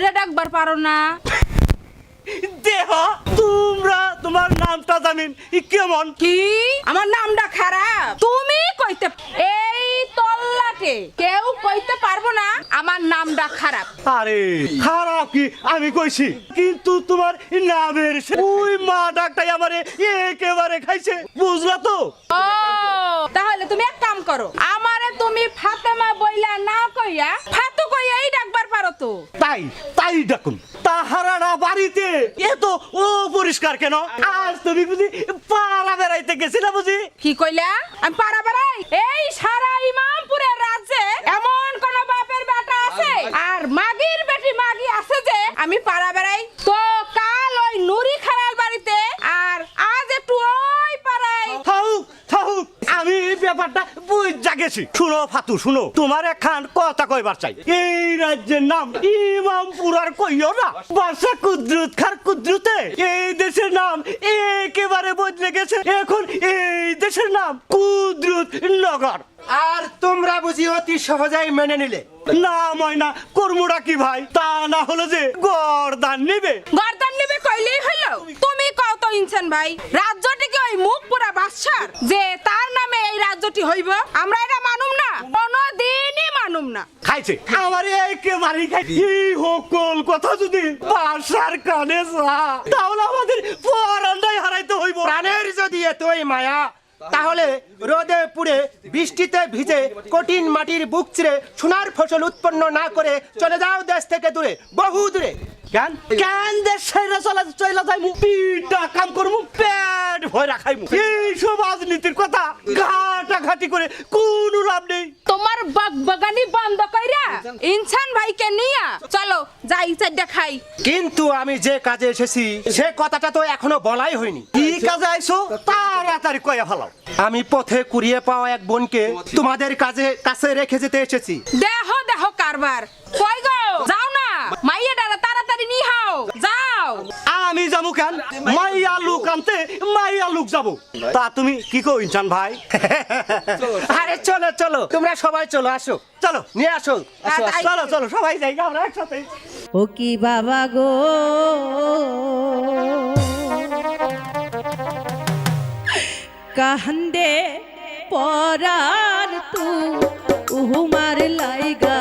কইরা ডাকবার পারো না? দেহ তোমরা তোমার নামটা জানেন কেমন? কি আমার নামটা খারাপ? তুমি কইতে এই তল্লাটে কেউ কইতে পারবো না আমার নামটা খারাপ। আরে খারাপ কি আমি কইছি, কিন্তু তোমার নামের ওই মা ডাকটাই আমারে একেবারে খাইছে, বুঝলা তো? ও তাহলে তুমি এক কাম করো, আমারে তুমি ফাতেমা বইলা না কইয়া ফাতু কইয়াই ডাকবার পারো তো। তাই তাই ডাকুন। তাহারা বাড়িতে এত ও পরিষ্কার কেন? আজ তুমি বুঝি পাড়া বেড়াইতে গেছিলা বুঝি? কি কইলা? আমি পাড়া বেড়াই? এই সারা ইমামপুরের রাজ্যে এমন কোন বাপের বেটা আছে আর মাগির বেটি মাগি আছে যে আমি পাড়া বেড়াই? তো কাল ওই নুরি খালার বাড়িতে আর আজ একটু ওই পাড়ায়। থাকুক থাকুক, আমি ব্যাপারটা বুঝা গেছি। শুনো ফাতু শুনো, তোমার একখান কথা কইবার চাই। এই রাজ্যের নাম ইমামপুর আর কইও না, বাদশা কুদরত খার কুদরতে এই দেশের নাম একেবারে বদলে গেছে। এখন এই দেশের নাম কুদরত নগর। আর তোমরা বুঝি অতি সহজেই মেনে নিলে? না ময়না কর্মটা কি ভাই, তা না হলো যে গরদান নিবে। গর্দান নিবে কইলেই হলো? তুমি কও তো ইনসান ভাই, রাজ্যটি কি ওই মুখ পুরা বাদশার যে তার নামে এই রাজ্যটি হইব? আমরা এটা মানুম না, কোনদিনই মানুম না। খাইছে আমার একেবারে খাইছে। এই সকল কথা যদি বাসার কানে যা, তাহলে আমাদের পরান্ডাই হারাইতে হইব। প্রাণের যদি এতই মায়া, তাহলে রোদে পুড়ে বৃষ্টিতে ভিজে কঠিন মাটির বুক চিরে সোনার ফসল উৎপন্ন না করে চলে যাও দেশ থেকে দূরে, বহু দূরে। কেন কেন দেশ ছেড়ে চলে যাইমু? পিঠটা কাম করমু, পেট ভরে খাইমু। এই সব রাজনীতির কথা ঘাটাঘাটি করে কোনো লাভ নেই। তোমার বাগবাগানি বন্ধ কইরা ইনসান ভাইকে নিয়া চলো যাই চাইডা খাই। কিন্তু আমি যে কাজে এসেছি সে কথাটা তো এখনো বলাই হয়নি। কি কাজে আইছো তাড়াতাড়ি কইয়া ফেলাও। আমি পথে কুড়িয়ে পাওয়া এক বোনকে তোমাদের কাছে রেখে যেতে এসেছি। দেহ দেহ কারবার কই গো, যাও না মাইয়া ডারা তাড়াতাড়ি নিহাও, যাও। আমি যাবো কেন? মাইয়া লোক আনতে মাইয়া লোক যাবো। তা তুমি কি কো ইনসান ভাই? আরে চলো চলো, তোমরা সবাই চলো, আসো চলো নিয়ে আসো, আসো, আসো। চলো চলো সবাই যাই আমরা একসাথে। ও কি বাবা গো, কান্দে পরার তু উহুমার লাইগা